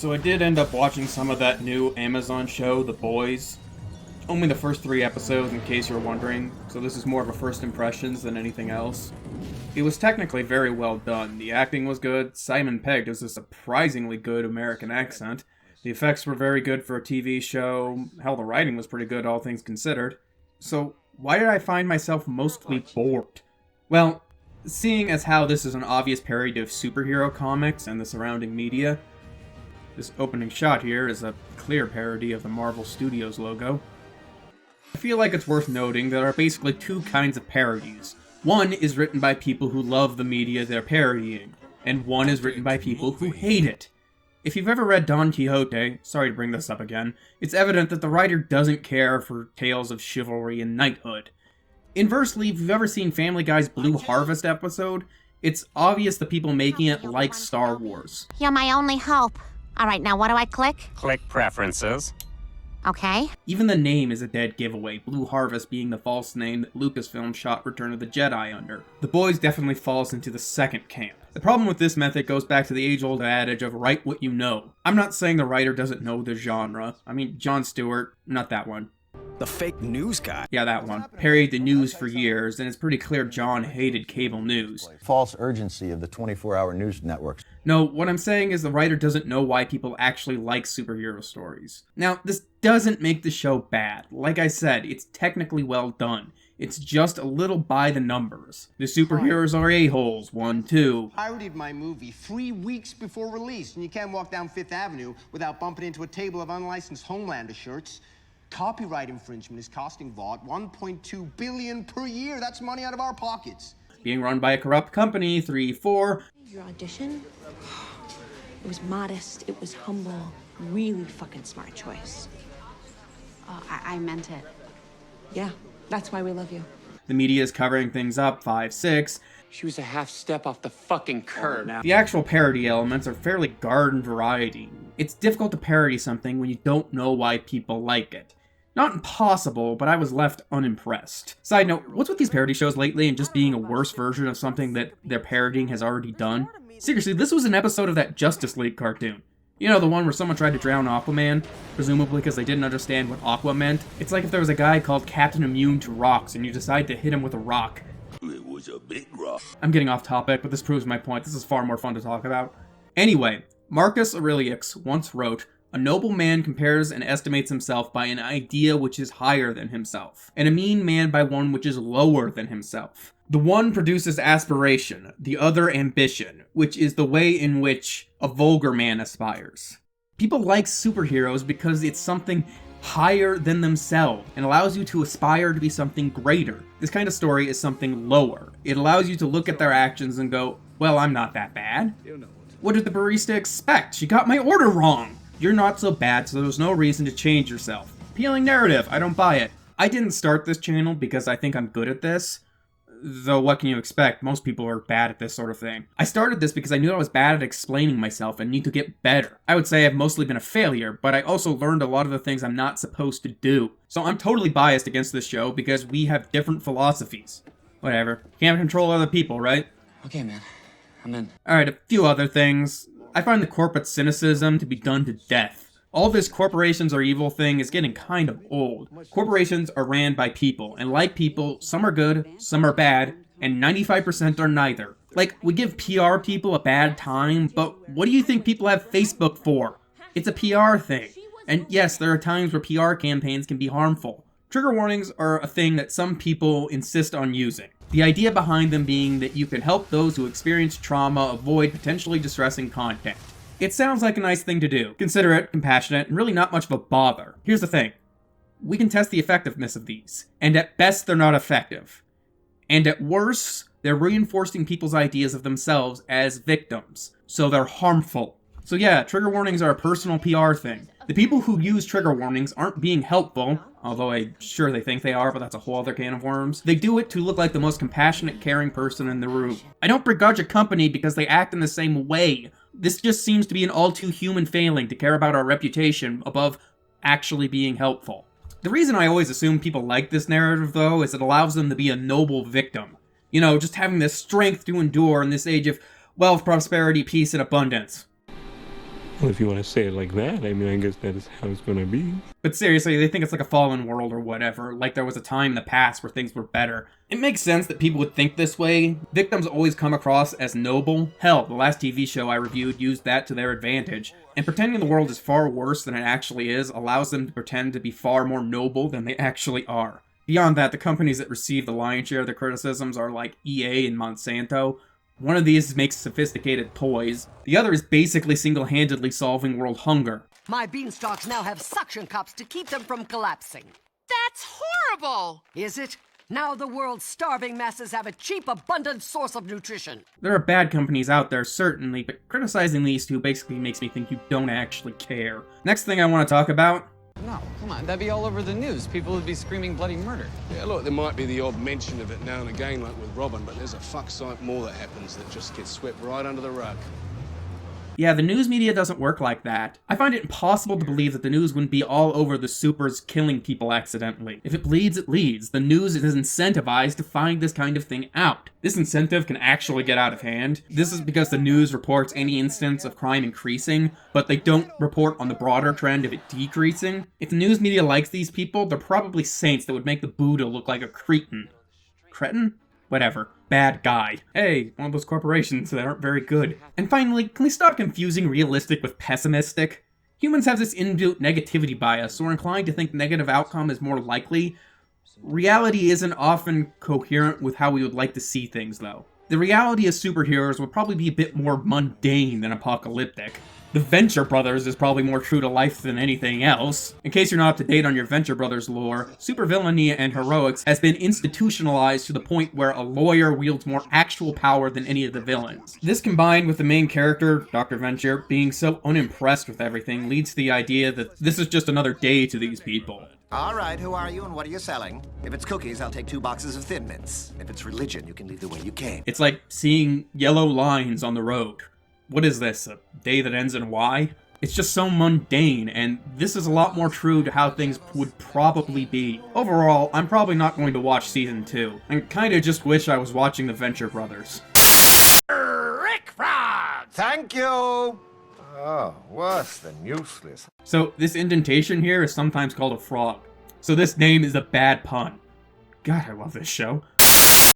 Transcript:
So I did end up watching some of that new Amazon show, The Boys. Only the first 3 episodes, in case you're wondering, so this is more of a first impressions than anything else. It was technically very well done. The acting was good, Simon Pegg does a surprisingly good American accent, the effects were very good for a TV show, hell, the writing was pretty good, all things considered. So, why did I find myself mostly bored? Well, seeing as how this is an obvious parody of superhero comics and the surrounding media, this opening shot here is a clear parody of the Marvel Studios logo. I feel like it's worth noting there are basically 2 kinds of parodies. One is written by people who love the media they're parodying, and one is written by people who hate it. If you've ever read Don Quixote, sorry to bring this up again, it's evident that the writer doesn't care for tales of chivalry and knighthood. Inversely, if you've ever seen Family Guy's Blue Harvest episode, it's obvious the people making it like Star Wars. You're my only hope. Alright, now what do I click? Click Preferences. Okay. Even the name is a dead giveaway, Blue Harvest being the false name that Lucasfilm shot Return of the Jedi under. The Boys definitely falls into the second camp. The problem with this method goes back to the age-old adage of write what you know. I'm not saying the writer doesn't know the genre. I mean, Jon Stewart, not that one. The fake news guy. Yeah, that one. Parodied the news for years, and it's pretty clear Jon hated cable news. False urgency of the 24-hour news networks. No, what I'm saying is the writer doesn't know why people actually like superhero stories. Now, this doesn't make the show bad. Like I said, it's technically well done. It's just a little by the numbers. The superheroes are a-holes, 1, 2. Parodied my movie 3 weeks before release, and you can't walk down Fifth Avenue without bumping into a table of unlicensed Homelander shirts. Copyright infringement is costing Vought $1.2 billion per year. That's money out of our pockets. Being run by a corrupt company, 3, 4. Your audition? It was modest, it was humble, really fucking smart choice. Oh, I meant it. Yeah, that's why we love you. The media is covering things up, 5, 6. She was a half step off the fucking curb. The actual parody elements are fairly garden variety. It's difficult to parody something when you don't know why people like it. Not impossible, but I was left unimpressed. Side note, what's with these parody shows lately and just being a worse version of something that their parodying has already done? Seriously, this was an episode of that Justice League cartoon. You know, the one where someone tried to drown Aquaman, presumably because they didn't understand what Aqua meant? It's like if there was a guy called Captain Immune to Rocks and you decide to hit him with a rock. It was a big rock. I'm getting off topic, but this proves my point. This is far more fun to talk about. Anyway, Marcus Aurelius once wrote, "A noble man compares and estimates himself by an idea which is higher than himself, and a mean man by one which is lower than himself. The one produces aspiration, the other ambition, which is the way in which a vulgar man aspires." People like superheroes because it's something higher than themselves and allows you to aspire to be something greater. This kind of story is something lower. It allows you to look at their actions and go, well, I'm not that bad. What did the barista expect? She got my order wrong. You're not so bad, so there's no reason to change yourself. Appealing narrative, I don't buy it. I didn't start this channel because I think I'm good at this. Though what can you expect? Most people are bad at this sort of thing. I started this because I knew I was bad at explaining myself and need to get better. I would say I've mostly been a failure, but I also learned a lot of the things I'm not supposed to do. So I'm totally biased against this show because we have different philosophies. Whatever. Can't control other people, right? Okay, man. I'm in. Alright, a few other things. I find the corporate cynicism to be done to death. All this corporations are evil thing is getting kind of old. Corporations are ran by people, and like people, some are good, some are bad, and 95% are neither. Like, we give PR people a bad time, but what do you think people have Facebook for? It's a PR thing. And yes, there are times where PR campaigns can be harmful. Trigger warnings are a thing that some people insist on using. The idea behind them being that you can help those who experience trauma avoid potentially distressing content. It sounds like a nice thing to do, considerate, compassionate, and really not much of a bother. Here's the thing. We can test the effectiveness of these, and at best they're not effective. And at worst, they're reinforcing people's ideas of themselves as victims, so they're harmful. So yeah, trigger warnings are a personal PR thing. The people who use trigger warnings aren't being helpful, although I'm sure they think they are, but that's a whole other can of worms. They do it to look like the most compassionate, caring person in the room. I don't begrudge a company because they act in the same way. This just seems to be an all-too-human failing to care about our reputation above actually being helpful. The reason I always assume people like this narrative, though, is it allows them to be a noble victim. You know, just having the strength to endure in this age of wealth, prosperity, peace, and abundance. Well, if you want to say it like that, I mean, I guess that is how it's gonna be. But seriously, they think it's like a fallen world or whatever, like there was a time in the past where things were better. It makes sense that people would think this way. Victims always come across as noble. Hell, the last TV show I reviewed used that to their advantage. And pretending the world is far worse than it actually is allows them to pretend to be far more noble than they actually are. Beyond that, the companies that receive the lion's share of the criticisms are like EA and Monsanto. One of these makes sophisticated toys. The other is basically single-handedly solving world hunger. My beanstalks now have suction cups to keep them from collapsing. That's horrible! Is it? Now the world's starving masses have a cheap, abundant source of nutrition. There are bad companies out there, certainly, but criticizing these two basically makes me think you don't actually care. Next thing I want to talk about... No, come on, that'd be all over the news. People would be screaming bloody murder. Yeah, look, there might be the odd mention of it now and again, like with Robin, but there's a fuck sight more that happens that just gets swept right under the rug. Yeah, the news media doesn't work like that. I find it impossible to believe that the news wouldn't be all over the supers killing people accidentally. If it bleeds, it leads. The news is incentivized to find this kind of thing out. This incentive can actually get out of hand. This is because the news reports any instance of crime increasing, but they don't report on the broader trend of it decreasing. If the news media likes these people, they're probably saints that would make the Buddha look like a cretin. Cretin? Whatever. Bad guy. Hey, one of those corporations that aren't very good. And finally, can we stop confusing realistic with pessimistic? Humans have this inbuilt negativity bias, so we're inclined to think negative outcome is more likely. Reality isn't often coherent with how we would like to see things, though. The reality of superheroes would probably be a bit more mundane than apocalyptic. The Venture Brothers is probably more true to life than anything else. In case you're not up to date on your Venture Brothers lore, supervillainy and heroics has been institutionalized to the point where a lawyer wields more actual power than any of the villains. This combined with the main character, Dr. Venture, being so unimpressed with everything leads to the idea that this is just another day to these people. All right, who are you and what are you selling? If it's cookies, I'll take 2 boxes of Thin Mints. If it's religion, you can leave the way you came. It's like seeing yellow lines on the road. What is this, a day that ends in Y? It's just so mundane, and this is a lot more true to how things would probably be. Overall, I'm probably not going to watch Season 2, and kinda just wish I was watching the Venture Brothers. Rick Frog! Thank you! Oh, worse than useless. So, this indentation here is sometimes called a frog. So this name is a bad pun. God, I love this show.